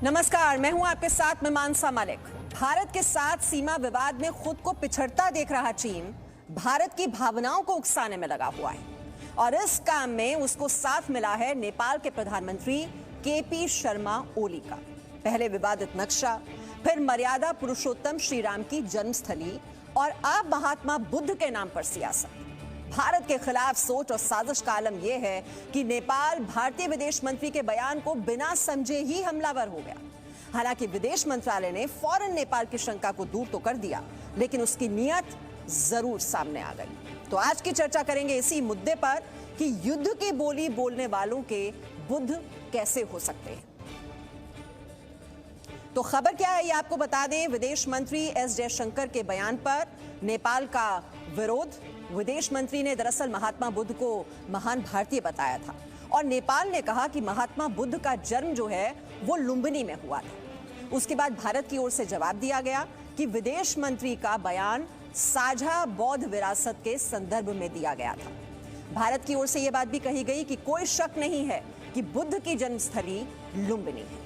नमस्कार, मैं हूं आपके साथ मैं मानसा मलिक। भारत के साथ सीमा विवाद में खुद को पिछड़ता देख रहा चीन भारत की भावनाओं को उकसाने में लगा हुआ है और इस काम में उसको साथ मिला है नेपाल के प्रधानमंत्री केपी शर्मा ओली का। पहले विवादित नक्शा, फिर मर्यादा पुरुषोत्तम श्री राम की जन्मस्थली और अब महात्मा बुद्ध के नाम पर सियासत। भारत के खिलाफ सोच और साजिश का आलम यह है कि नेपाल भारतीय विदेश मंत्री के बयान को बिना समझे ही हमलावर हो गया। हालांकि विदेश मंत्रालय ने फौरन नेपाल की शंका को दूर तो कर दिया, लेकिन उसकी नीयत जरूर सामने आ गई। तो आज की चर्चा करेंगे इसी मुद्दे पर कि युद्ध की बोली बोलने वालों के बुद्ध कैसे हो सकते हैं। तो खबर क्या है ये आपको बता दें। विदेश मंत्री एस जयशंकर के बयान पर नेपाल का विरोध। विदेश मंत्री ने दरअसल महात्मा बुद्ध को महान भारतीय बताया था और नेपाल ने कहा कि महात्मा बुद्ध का जन्म जो है वो लुम्बिनी में हुआ था। उसके बाद भारत की ओर से जवाब दिया गया कि विदेश मंत्री का बयान साझा बौद्ध विरासत के संदर्भ में दिया गया था। भारत की ओर से यह बात भी कही गई कि कोई शक नहीं है कि बुद्ध की जन्मस्थली लुम्बिनी है।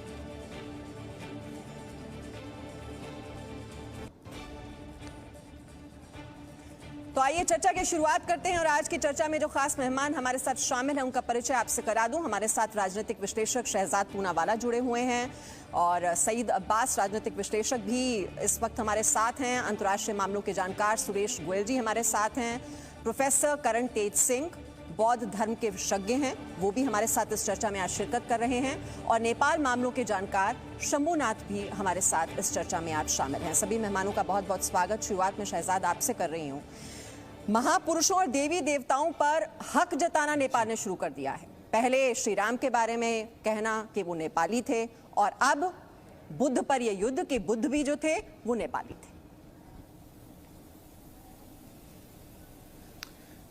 तो आइए चर्चा की शुरुआत करते हैं और आज की चर्चा में जो खास मेहमान हमारे साथ शामिल हैं उनका परिचय आपसे करा दूं। हमारे साथ राजनीतिक विश्लेषक शहजाद पूनावाला जुड़े हुए हैं और सईद अब्बास राजनीतिक विश्लेषक भी इस वक्त हमारे साथ हैं। अंतर्राष्ट्रीय मामलों के जानकार सुरेश गोयल जी हमारे साथ हैं। प्रोफेसर करण तेज सिंह बौद्ध धर्म के विशेषज्ञ हैं, वो भी हमारे साथ इस चर्चा में आज शिरकत कर रहे हैं और नेपाल मामलों के जानकार शंभुनाथ भी हमारे साथ इस चर्चा में आज शामिल हैं। सभी मेहमानों का बहुत बहुत स्वागत। शुरुआत में शहजाद आपसे कर रही हूँ। महापुरुषों और देवी देवताओं पर हक जताना नेपाल ने शुरू कर दिया है। पहले श्री राम के बारे में कहना कि वो नेपाली थे और अब बुद्ध पर यह युद्ध कि बुद्ध भी जो थे वो नेपाली थे।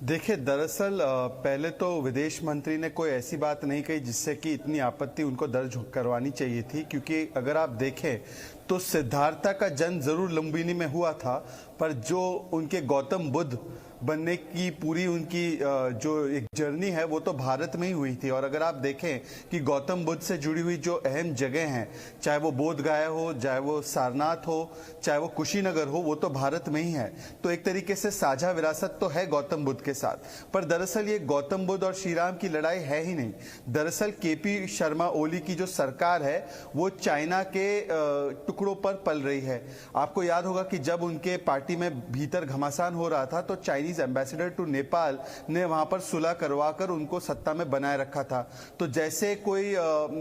देखिए, दरअसल पहले तो विदेश मंत्री ने कोई ऐसी बात नहीं कही जिससे कि इतनी आपत्ति उनको दर्ज करवानी चाहिए थी, क्योंकि अगर आप देखें तो सिद्धार्था का जन्म जरूर लुम्बिनी में हुआ था, पर जो उनके गौतम बुद्ध बनने की पूरी उनकी जो एक जर्नी है वो तो भारत में ही हुई थी। और अगर आप देखें कि गौतम बुद्ध से जुड़ी हुई जो अहम जगह हैं, चाहे वो बोध गया हो, चाहे वो सारनाथ हो, चाहे वो कुशीनगर हो, वो तो भारत में ही है। तो एक तरीके से साझा विरासत तो है गौतम बुद्ध के साथ। पर दरअसल ये गौतम बुद्ध और श्री राम की लड़ाई है ही नहीं। दरअसल केपी शर्मा ओली की जो सरकार है वो चाइना के टुकड़ों पर पल रही है। आपको याद होगा कि जब उनके पार्टी में भीतर घमासान हो रहा था तो चाइनीज एम्बेसडर टू नेपाल ने वहां पर सुलह करवाकर उनको सत्ता में बनाए रखा था। तो जैसे कोई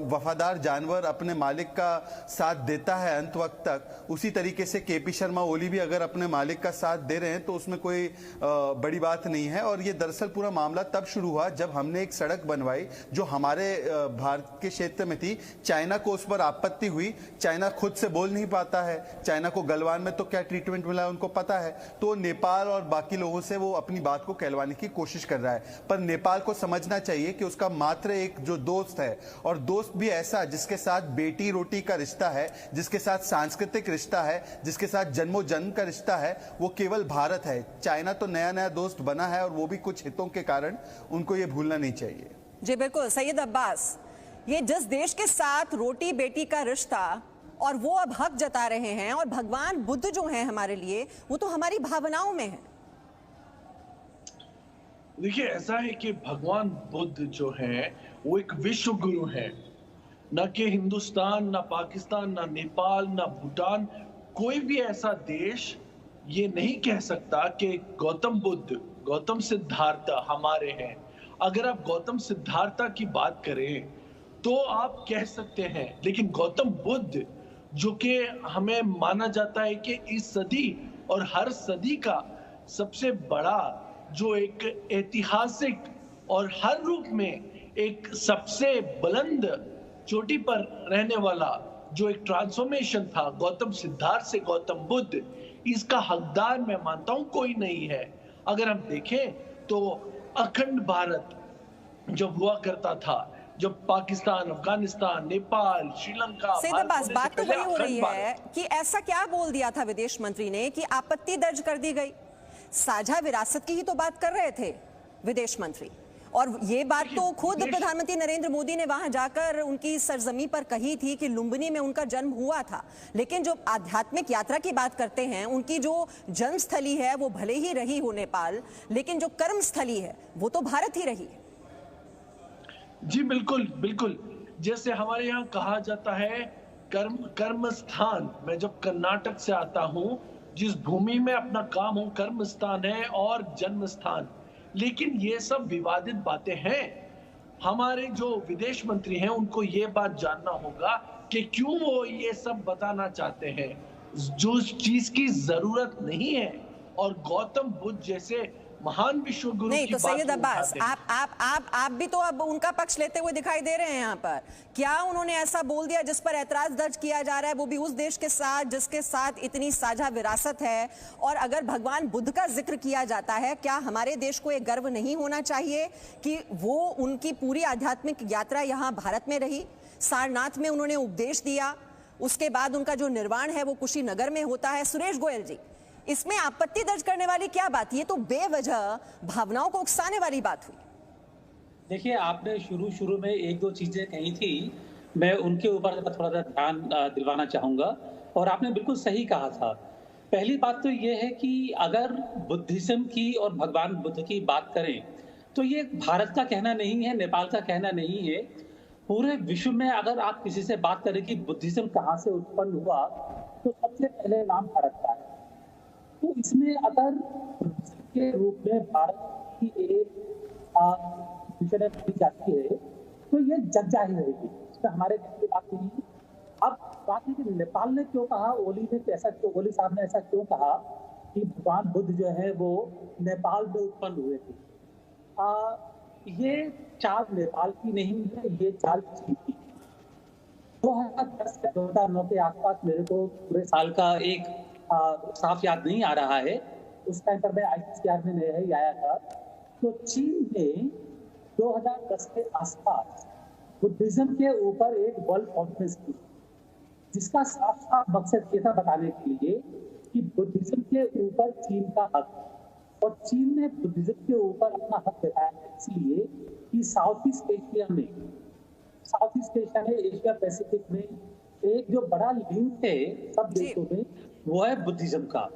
वफादार जानवर अपने मालिक का साथ देता है अंत वक्त तक, उसी तरीके से केपी शर्मा ओली भी अगर अपने मालिक का साथ दे रहे हैं तो उसमें कोई बड़ी बात नहीं है। और ये दरअसल पूरा मामला तब शुरू हुआ जब हमने एक सड़क बनवाई जो हमारे भारत के क्षेत्र में थी। चाइना को उस पर आपत्ति हुई। चाइना खुद से बोल नहीं पाता है, चाइना को गलवान में तो क्या ट्रीटमेंट मिला उनको पता है, तो नेपाल और बाकी लोगों से वो अपनी बात को कहलवाने की कोशिश कर रहा है। पर नेपाल को समझना चाहिए कि उसका मात्र एक जो दोस्त है, और दोस्त भी ऐसा जिसके साथ बेटी रोटी का रिश्ता है, जिसके साथ सांस्कृतिक रिश्ता है, जिसके साथ जन्मों जन्म का रिश्ता है, वो केवल भारत है। चाइना तो नया नया दोस्त बना है और वो भी कुछ हितों के कारण, उनको ये भूलना नहीं चाहिए। जी बिल्कुल सईद अब्बास, ये जिस देश के साथ रोटी बेटी का रिश्ता और वो अब हक जता रहे हैं, और भगवान बुद्ध जो हैं हमारे लिए वो तो हमारी भावनाओं में है। देखिए, ऐसा है कि भगवान बुद्ध जो है वो एक विश्व गुरु है। न कि हिंदुस्तान, न पाकिस्तान, न नेपाल, न भूटान, कोई भी ऐसा देश ये नहीं कह सकता कि गौतम बुद्ध, गौतम सिद्धार्था हमारे हैं। अगर आप गौतम सिद्धार्था की बात करें तो आप कह सकते हैं, लेकिन गौतम बुद्ध जो कि हमें माना जाता है कि इस सदी और हर सदी का सबसे बड़ा, जो एक ऐतिहासिक और हर रूप में एक सबसे बुलंद चोटी पर रहने वाला जो एक ट्रांसफॉर्मेशन था गौतम सिद्धार्थ से गौतम बुद्ध, इसका हकदार मैं मानता हूं कोई नहीं है। अगर हम देखें तो अखंड भारत जब हुआ करता था, जब पाकिस्तान, अफगानिस्तान, नेपाल, श्रीलंका, बात तो वही हो रही है कि ऐसा क्या बोल दिया था विदेश मंत्री ने कि आपत्ति दर्ज कर दी गई। साझा विरासत की ही तो बात कर रहे थे विदेश मंत्री, और ये बात तो खुद प्रधानमंत्री नरेंद्र मोदी ने वहां जाकर उनकी सरजमी पर कही थी कि लुम्बिनी में उनका जन्म हुआ था। लेकिन जो आध्यात्मिक यात्रा की बात करते हैं, उनकी जो जन्मस्थली है वो भले ही रही हो नेपाल, लेकिन जो कर्मस्थली है वो तो भारत ही रही है। जी बिल्कुल बिल्कुल, जैसे हमारे यहाँ कहा जाता है कर्म स्थान। मैं जब कर्नाटक से आता हूँ, जिस भूमि में अपना काम हो, कर्म स्थान है और जन्म स्थान। लेकिन ये सब विवादित बातें हैं। हमारे जो विदेश मंत्री हैं उनको ये बात जानना होगा कि क्यों वो ये सब बताना चाहते हैं जो चीज की जरूरत नहीं है। और गौतम बुद्ध जैसे महान विश्व गुरु नहीं की तो बात सैयद अब्बास, आप आप भी तो अब उनका पक्ष लेते हुए दिखाई दे रहे हैं यहाँ पर। क्या उन्होंने ऐसा बोल दिया जिस पर ऐतराज दर्ज किया जा रहा है, वो भी उस देश के साथ जिसके साथ इतनी साझा विरासत है? और अगर भगवान बुद्ध का जिक्र किया जाता है, क्या हमारे देश को एक गर्व नहीं होना चाहिए कि वो उनकी पूरी आध्यात्मिक यात्रा यहाँ भारत में रही, सारनाथ में उन्होंने उपदेश दिया, उसके बाद उनका जो निर्वाण है वो कुशीनगर में होता है। सुरेश गोयल जी, इसमें आपत्ति दर्ज करने वाली क्या बात? ये तो बेवजह भावनाओं को उकसाने वाली बात हुई। देखिए, आपने शुरू में एक दो चीजें कही थी, मैं उनके ऊपर थोड़ा सा ध्यान दिलवाना चाहूंगा। और आपने बिल्कुल सही कहा था। पहली बात तो ये है कि अगर बुद्धिज्म की और भगवान बुद्ध की बात करें तो ये भारत का कहना नहीं है, नेपाल का कहना नहीं है। पूरे विश्व में अगर आप किसी से बात करें कि बुद्धिज्म कहाँ से उत्पन्न हुआ, तो सबसे पहले नाम भारत का है। तो इसमें अगर के रूप में भारत की एक दी जाती है तो ये जग जाहिर रहेगी, इसमें हमारे की बात नहीं है। अब बात है कि नेपाल ने क्यों कहा, ओली साहब ने ऐसा क्यों कहा कि भगवान बुद्ध जो है वो नेपाल में उत्पन्न हुए थे। ये चाल नेपाल की नहीं है, ये चाल चीन की। 2010 से 2009 के आसपास, मेरे को पूरे साल का एक साफ याद नहीं आ रहा है, उस टाइम पर मैं ICCR में नहीं आया था। तो चीन ने 2010 के आसपास बुद्धिज्म के ऊपर एक वर्ल्ड कॉन्फ्रेंस की, जिसका साफ साफ मकसद ये था बताने के लिए कि बुद्धिज्म के ऊपर चीन का हक, और चीन ने बुद्धिज्म के ऊपर अपना हक जताया इसलिए कि साउथ ईस्ट एशिया में, एशिया पैसिफिक में एक जो बड़ा लिंक है सब देशों में, वो है बुद्धिज्म का।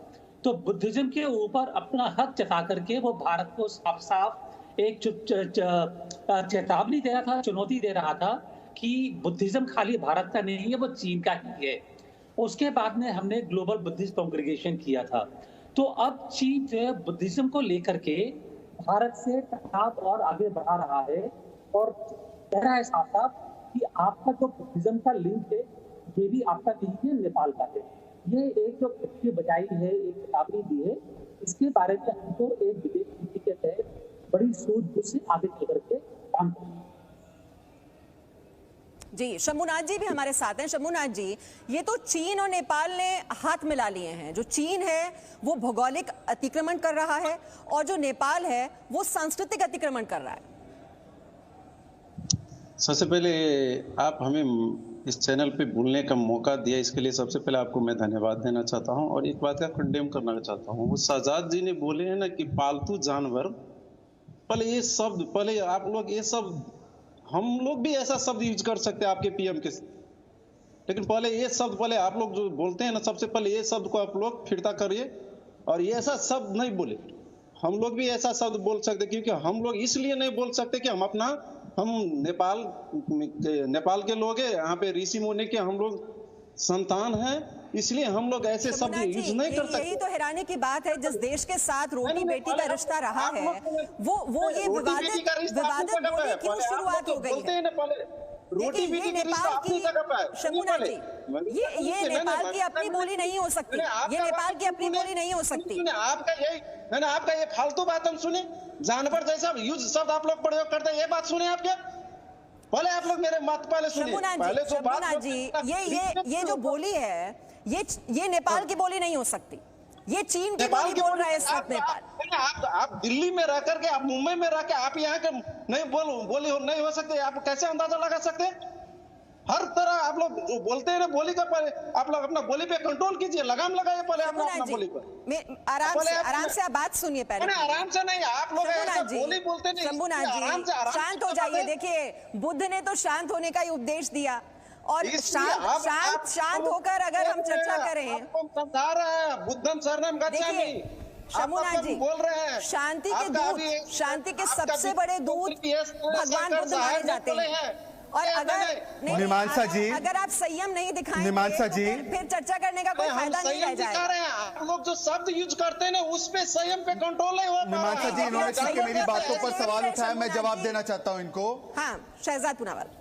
तो बुद्धिज्म के ऊपर अपना हक जता करके वो भारत को साफ साफ एक चेतावनी दे रहा था, चुनौती दे रहा था कि बुद्धिज्म खाली भारत का नहीं है, वो चीन का ही है। उसके बाद में हमने ग्लोबल बुद्धिस्ट कांग्रीगेशन किया था। तो अब चीन जो है बुद्धिज्म को लेकर के भारत से टकराव और आगे बढ़ा रहा है और कह रहा है साफ साफ कि आपका जो बुद्धिज्म का लिंक है ये भी आपका नहीं है, नेपाल का है। ये एक जो पट्टी बजाई है, एक चेतावनी दी है, इसके बारे में हमको एक विदेश नीति के तहत बड़ी सूझबूझ से आगे चल करके काम करना है। जी, शंभुनाथ जी भी हमारे साथ हैं। शंभुनाथ जी, ये तो चीन और नेपाल ने हाथ मिला लिए हैं। जो चीन है वो भौगोलिक अतिक्रमण कर रहा है और जो नेपाल है वो सांस्कृतिक अतिक्रमण कर रहा है। सबसे पहले आप हमें इस चैनल पे बोलने का मौका दिया, इसके लिए सबसे पहले आपको मैं धन्यवाद देना चाहता हूं। और एक बात का कंडेम करना चाहता हूं, वो शहजाद जी ने बोले हैं ना कि पालतू जानवर, पहले आप लोग ये सब, हम लोग भी ऐसा शब्द यूज कर सकते हैं आपके PM के, लेकिन पहले आप लोग जो बोलते हैं ना, सबसे पहले ये शब्द को आप लोग फिरता करिए और ये ऐसा शब्द नहीं बोले। हम लोग भी ऐसा शब्द बोल सकते, क्योंकि हम लोग इसलिए नहीं बोल सकते कि हम नेपाल के लोग हैं, यहाँ पे ऋषि मुनि के हम लोग संतान हैं, इसलिए हम लोग ऐसे शब्द यूज नहीं कर सकते। यही तो हैरानी की बात है, जिस देश के साथ रोटी बेटी का रिश्ता रहा है, वो ये विवादित बोली क्यों शुरुआत हो गई है? देखिए, ये नेपाल की, शंभुनाथ जी, ये नेपाल की अपनी बोली नहीं हो सकती, ये नेपाल की अपनी बोली नहीं हो सकती। आपका ये फालतू बात हम सुने, जानवर जैसा यूज शब्द आप लोग प्रयोग करते हैं, ये बात सुने आप क्या? पहले आप लोग मेरे मत पहले सुनिए। शंभुनाथ जी, ये जो बोली है, ये नेपाल की बोली नहीं हो सकती, ये चीन की बोली बोल रहा है इस वक्त नेपाल। आप दिल्ली में रह करके, आप मुंबई में रह के, आप यहाँ के नहीं बोली नहीं हो सकते, आप कैसे अंदाजा लगा सकते हैं? हर तरह आप लोग जो बोलते हैं ना बोली का, पहले आप लोग अपना बोली पे कंट्रोल कीजिए, लगाम लगाइए पहले आप लोग अपना बोली पर। आराम से आप बात सुनिए पहले। आराम से नहीं, आप लोग ऐसा बोली बोलते नहीं। शंभुनाथ जी शांत हो जाइए। देखिए बुद्ध ने तो शांत होने का ही उपदेश दिया, और शांत होकर अगर हम चर्चा करें, समझा रहे हैं बुद्धम शरणम गच्छामि। शंभुनाथ जी बोल रहे हैं शांति के दूत, शांति के सबसे बड़े दूत भगवान बुद्ध माने जाते हैं। और अगर मीमांसा जी, अगर आप संयम नहीं दिखाएंगे मीमांसा जी, तो फिर चर्चा करने का कोई फायदा नहीं रह जाएगा। आप लोग जो शब्द यूज करते हैं ना उस पे संयम पे कंट्रोल नहीं हो। मीमांसा जी, इन्होंने क्योंकि मेरी बातों पर सवाल उठाया, मैं जवाब देना चाहता हूं इनको। हाँ, शहजाद पुनावाल,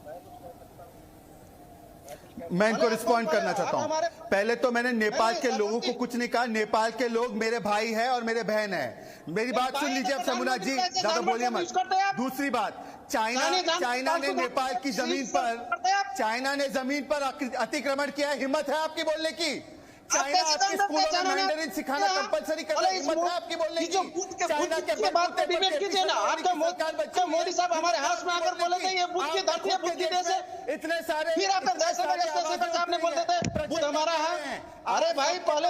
मैं इनको रिस्पॉन्ड करना चाहता हूं। पहले तो मैंने नेपाल के लोगों को कुछ नहीं कहा। नेपाल के लोग मेरे भाई हैं और मेरे बहन हैं। मेरी बात सुन लीजिए अब शंभुनाथ जी, ज्यादा बोलिए मत। दूसरी बात, चाइना ने नेपाल की जमीन पर, चाइना ने जमीन पर अतिक्रमण किया है। हिम्मत है आपकी बोलने की? चाइना आपके स्कूलों में मैंडरिन सिखाना कंपलसरी कर रहा है। हिम्मत है आपकी बोलने की? चाइना के बात पे डिबेट कीजिए ना। आपका मोदी साहब हमारे हाउस में आकर बोले थे ये बुद्ध की धरती है, बुद्ध की देश है। इतने सारे फिर आपका जयशंकर साहब ने बोलते थे बुद्ध हमारा है। अरे भाई पहले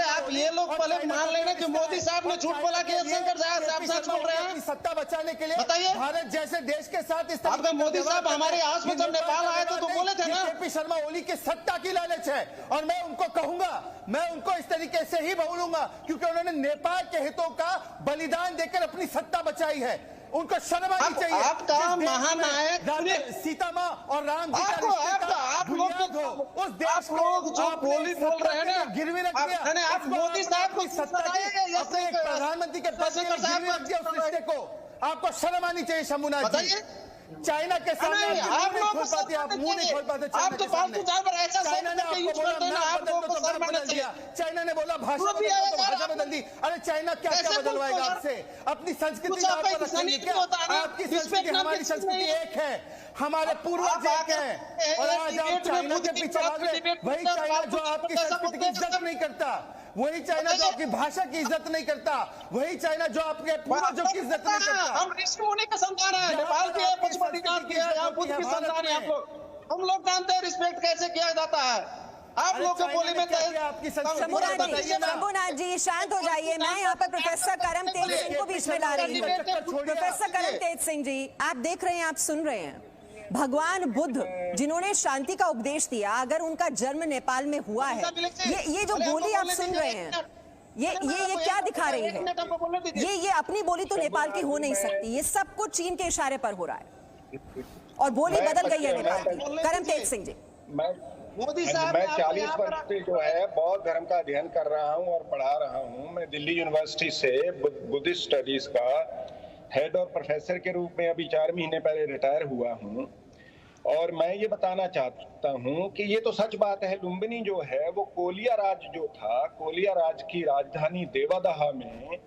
आप ये लोग पहले मान लेना कि मोदी साहब ने झूठ बोला कि जयशंकर साहब सच बोल रहे हैं। सत्ता बचाने के लिए बताइए, भारत जैसे देश के साथ इस आपका मोदी साहब हमारे हाउस में जब नेपाल आए थे तो बोले थे ना केपी शर्मा ओली की सत्ता की लालच है। और मैं उनको कहूंगा, मैं उनको इस तरीके से ही बोलूंगा क्योंकि उन्होंने नेपाल के हितों का बलिदान देकर अपनी सत्ता बचाई है। उनको शर्म आनी चाहिए। आपका महानायक सीता माँ और राम जी का आप लोग उस देश को जो बोली बोल रहे हैं ना गिरवी रख दिया। आप मोदी साहब को सत्ता प्रधानमंत्री के पद पर गिरवी रख दिया उस रिश्ते को। आपको शर्म आनी चाहिए शंभुनाथ जी। चाइना के सामने आप मुंह नहीं खोल पाते। आप तो फालतू जानवर ऐसा चाइना ने आपको बोला आप लोगों को शर्म आना चाहिए। चाइना ने बोला भाषा बदल दी। अरे चाइना क्या क्या बदलवाएगा आपसे? अपनी संस्कृति क्या? आपकी संस्कृति हमारी संस्कृति एक है, हमारे पूर्वज एक है। और आज आप चाइना के पीछे भाग रहे। वही चाइना जो आपकी संस्कृति की इज्जत नहीं करता, वही चाइना जो आपकी भाषा की इज्जत नहीं करता, वही चाइना जो आपके पूर्वजों की इज्जत नहीं करता। हम ऋषि मुनि का संतान है, नेपाल के पशुपति जात के हैं, बुद्ध की संतान है आप लोग। हम लोग जानते हैं रिस्पेक्ट कैसे किया जाता है। आप लोग के बोली में आपकी शंभुनाथ जी शांत हो जाइए। मैं यहाँ पर प्रोफेसर करम तेज सिंह को बीच में ला रही हूँ। प्रोफेसर करम तेज सिंह जी, आप देख रहे हैं, आप सुन रहे हैं, भगवान बुद्ध जिन्होंने शांति का उपदेश दिया, अगर उनका जन्म नेपाल में हुआ है, ये जो बोली आप सुन रहे हैं, ये क्या दिखा रही है? ये अपनी बोली तो नेपाल की हो नहीं सकती। ये सब कुछ चीन के इशारे पर हो रहा है और बोली बदल गई है नेपाल की। करम तेज सिंह जी, मोदी साहब, मैं 40 वर्ष से जो है बौद्ध धर्म का अध्ययन कर रहा हूँ और पढ़ा रहा हूँ। मैं दिल्ली यूनिवर्सिटी से बुद्धिस्ट स्टडीज का हेड और प्रोफेसर के रूप में अभी 4 महीने पहले रिटायर हुआ हूँ। और मैं ये बताना चाहता हूँ कि ये तो सच बात है, लुम्बिनी जो है वो कोलिया राज जो था, कोलिया राज की राजधानी देवादाहा में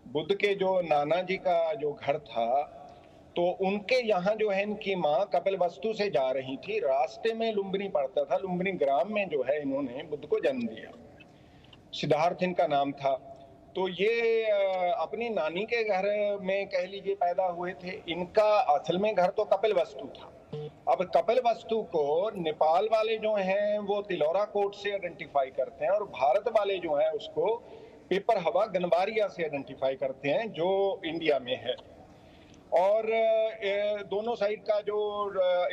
बुद्ध के जो नाना जी का जो घर था, तो उनके यहाँ जो है इनकी माँ कपिलवस्तु से जा रही थी। रास्ते में लुम्बिनी पड़ता था। लुम्बिनी ग्राम में जो है इन्होंने बुद्ध को जन्म दिया। सिद्धार्थ इनका नाम था। तो ये अपनी नानी के घर में कह लीजिए पैदा हुए थे। इनका असल में घर तो कपिलवस्तु था। अब कपिलवस्तु को नेपाल वाले जो हैं वो तिलौरा कोट से आइडेंटिफाई करते हैं और भारत वाले जो हैं उसको पेपर हवा गनबारिया से आइडेंटिफाई करते हैं जो इंडिया में है। और दोनों साइड का जो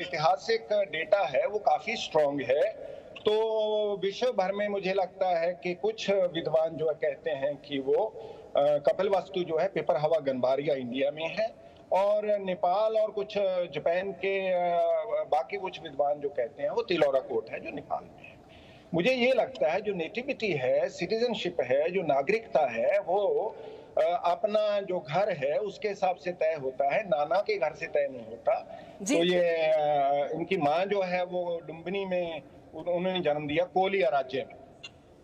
ऐतिहासिक डेटा है वो काफी स्ट्रॉन्ग है। तो विश्व भर में मुझे लगता है कि कुछ विद्वान जो कहते हैं कि वो कपिलवस्तु जो है पेपर हवा गनबारिया इंडिया में है, और नेपाल और कुछ जापान के बाकी कुछ विद्वान जो कहते हैं वो तिलौरा कोट है जो नेपाल में है। मुझे ये लगता है जो नेटिविटी है, सिटीजनशिप है, जो नागरिकता है, वो अपना जो घर है उसके हिसाब से तय होता है, नाना के घर से तय नहीं होता। तो ये इनकी माँ जो है वो लुम्बिनी में उन्होंने जन्म दिया, कोलिया राज्य में,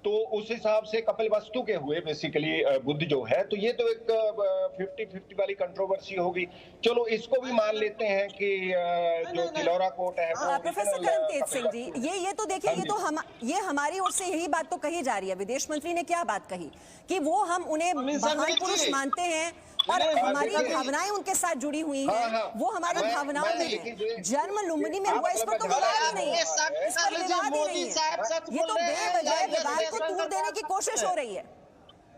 तो उस हिसाब से कपिलवस्तु के हुए बेसिकली बुद्ध जो है। तो ये तो एक 50-50 वाली कंट्रोवर्सी होगी। चलो इसको भी मान लेते हैं कि जो तिलौरा कोट है वो प्रोफेसर करम तेज सिंह जी, ये तो देखिए, ये हमारी ओर से यही बात तो कही जा रही है। विदेश मंत्री ने क्या बात कही कि वो हम उन्हें महान पुरुष मानते हैं और नहीं, हमारी देखिए, भावनाएं उनके साथ जुड़ी हुई हैं, हाँ, वो हमारी भावनाओं में है। जन्म लुम्बिनी में हुआ, इस पर तो विवाद ही नहीं है, इस पर विवाद ही नहीं है। ये तो बेवजह विवाद को तूर देने की कोशिश हो रही है।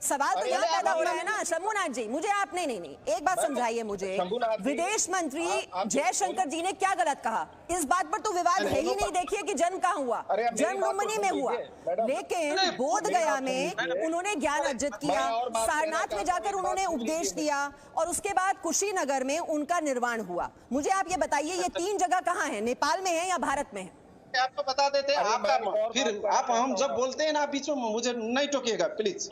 सवाल तो यहाँ पैदा हो रहा है ना शंभुनाथ जी, मुझे आप नहीं एक बात समझाइए मुझे, विदेश मंत्री जयशंकर जी ने क्या गलत कहा? इस बात पर तो विवाद है ही नहीं। देखिए कि जन्म कहाँ हुआ, जन्म लुम्बिनी में हुआ, लेकिन बोध गया में उन्होंने ज्ञान अर्जित किया, सारनाथ में जाकर उन्होंने उपदेश दिया और उसके बाद कुशीनगर में उनका निर्वाण हुआ। मुझे आप ये बताइए, ये 3 जगह कहाँ है, नेपाल में है या भारत में है? आपको बता देते हैं, आपका फिर आप हम जब बोलते हैं ना बीच में मुझे नहीं टोकिएगा प्लीज।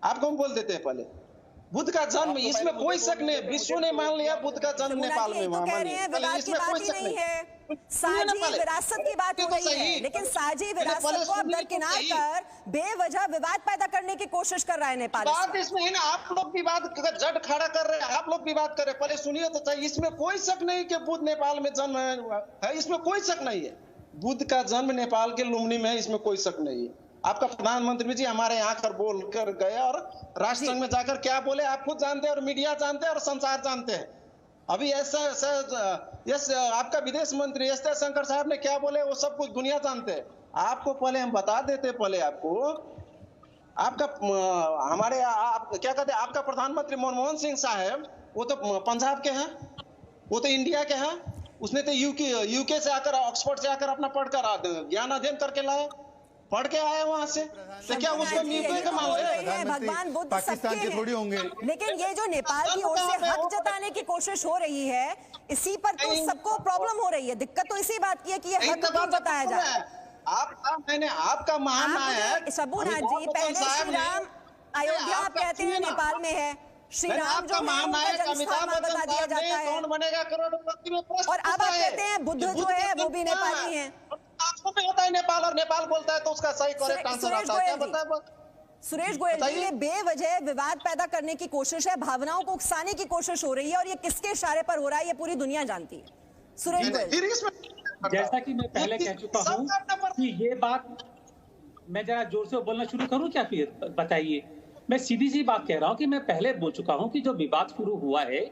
आपको हम बोल देते हैं पहले, बुद्ध का जन्म, इसमें कोई शक नहीं, विश्व ने मान लिया बुद्ध का जन्म नेपाल में। तो कह रहे हैं विवाद की बात ही नहीं है, साझी विरासत की बात हो रही है, लेकिन साझी विरासत को अब दरकिनार कर बेवजह विवाद पैदा करने की कोशिश कर रहा है नेपाल। बात इसमें है ना, आप लोग विवाद जड़ खड़ा कर रहे हैं, आप लोग विवाद कर रहे हैं। पहले सुनिए तो सही, इसमें कोई शक नहीं कि बुद्ध नेपाल में जन्म है, इसमें कोई शक नहीं है। बुद्ध का जन्म नेपाल के लुम्बिनी में है, इसमें कोई शक नहीं है। आपका प्रधानमंत्री जी हमारे यहाँ कर बोल कर गए और राष्ट्र संघ में जाकर क्या बोले आप खुद जानते हैं और मीडिया जानते हैं और संसार जानते हैं। अभी ऐसा आपका विदेश मंत्री एस जयशंकर साहब ने क्या बोले वो सब कुछ दुनिया जानते हैं। आपको पहले हम बता देते, पहले आपको आपका हमारे आप क्या कहते हैं, आपका प्रधानमंत्री मनमोहन सिंह साहब वो तो पंजाब के हैं, वो तो इंडिया के हैं, उसने तो यूके से आकर ऑक्सफोर्ड से आकर अपना पढ़कर ज्ञान अध्ययन करके लाए, पढ़ के आए वहां से, तो क्या उसको भगवान बुद्ध पाकिस्तान के थोड़ी होंगे। लेकिन ये जो नेपाल की ओर से हक जताने की कोशिश हो रही है, इसी पर तो सबको प्रॉब्लम हो रही है। दिक्कत तो इसी बात की है कि ये हक क्यों बताया जा रहा है। मैंने आपका महानायक शंभुनाथ जी, पहले श्री राम अयोध्या आप कहते हैं नेपाल में है, श्री राम जो महानायक अमिताभ बच्चन दिया जाता है, कौन बनेगा करोड़पति में, और अब आप कहते हैं बुद्ध जो है वो भी नेपाली है। आपको भी होता है नेपाल, और नेपाल बोलता है तो उसका सही करेक्ट आंसर आता है। क्या बताए सुरेश गोयल जी, ये बेवजह विवाद पैदा करने की कोशिश है, भावनाओं को उकसाने की कोशिश हो रही है, और ये किसके इशारे पर हो रहा है ये पूरी दुनिया जानती है। सुरेश गोयल, जैसा कि मैं पहले कह चुका हूं कि ये बात, मैं जरा जोर से बोलना शुरू करूं क्या, फिर बताइए। मैं सीधी सी बात कह रहा हूं कि मैं पहले बोल चुका हूं कि जो विवाद शुरू हुआ है,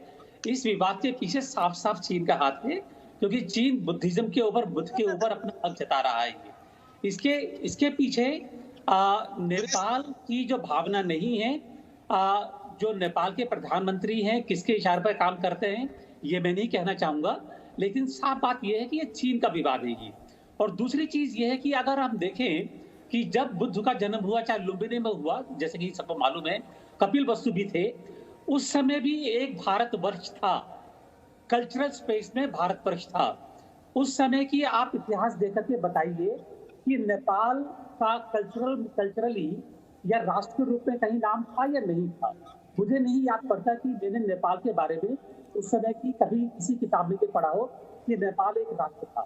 इस विवाद के पीछे साफ साफ चीन का हाथ है, क्योंकि चीन बुद्धिज्म के ऊपर, बुद्ध के ऊपर अपना हक जता रहा है। इसके पीछे नेपाल की जो भावना नहीं है, जो नेपाल के प्रधानमंत्री हैं किसके इशारे पर काम करते हैं ये मैं नहीं कहना चाहूंगा, लेकिन साफ बात यह है कि ये चीन का विवाद है ये। और दूसरी चीज ये है कि अगर हम देखें कि जब बुद्ध का जन्म हुआ, चाहे लुम्बिनी में हुआ, जैसे कि सबको मालूम है कपिल वस्तु भी थे, उस समय भी एक भारतवर्ष था, कल्चरल स्पेस में भारतवर्ष था। उस समय की आप इतिहास देखकर के बताइए कि नेपाल का कल्चरली या राष्ट्र रूप में कहीं नाम था या नहीं था। मुझे नहीं याद पड़ता कि मैंने नेपाल के बारे में उस समय की कभी किसी किताब में पढ़ा हो कि नेपाल एक राष्ट्र था।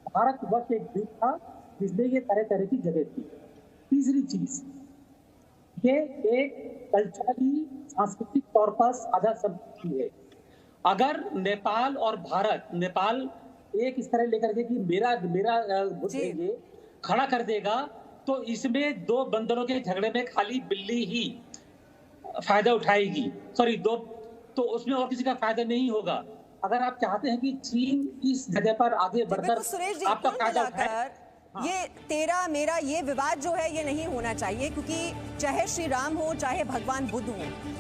भारतवर्ष एक द्वीप था जिसमें ये तरह तरह की जगह थी। तीसरी चीज, ये एक कल्चरली सांस्कृतिक तौर पर साझा संस्कृति है। अगर नेपाल और भारत, नेपाल एक इस तरह लेकर के कि मेरा बुद्ध ये खड़ा कर देगा, तो इसमें 2 बंदरों के झगड़े में खाली बिल्ली ही फायदा उठाएगी, तो उसमें और किसी का फायदा नहीं होगा। अगर आप चाहते हैं कि चीन इस जगह पर आगे बढ़कर आपका फायदा उठाए, ये तेरा मेरा ये विवाद जो है ये नहीं होना चाहिए, क्योंकि चाहे श्री राम हो चाहे भगवान बुद्ध हो,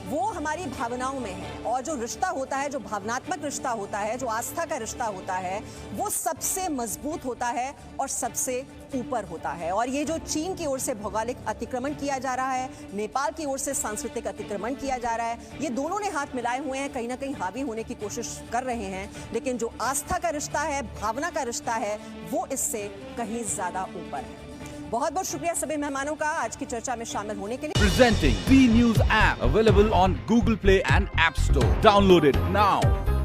वो हमारी भावनाओं में है। और जो रिश्ता होता है, जो भावनात्मक रिश्ता होता है, जो आस्था का रिश्ता होता है, वो सबसे मजबूत होता है और सबसे ऊपर होता है। और ये जो चीन की ओर से भौगोलिक अतिक्रमण किया जा रहा है, नेपाल की ओर से सांस्कृतिक अतिक्रमण किया जा रहा है, ये दोनों ने हाथ मिलाए हुए हैं, कहीं ना कहीं हावी होने की कोशिश कर रहे हैं। लेकिन जो आस्था का रिश्ता है, भावना का रिश्ता है, वो इससे कहीं ज्यादा ऊपर है। बहुत बहुत शुक्रिया सभी मेहमानों का आज की चर्चा में शामिल होने के लिए। Presenting B News app available on Google Play and App Store. Download it now.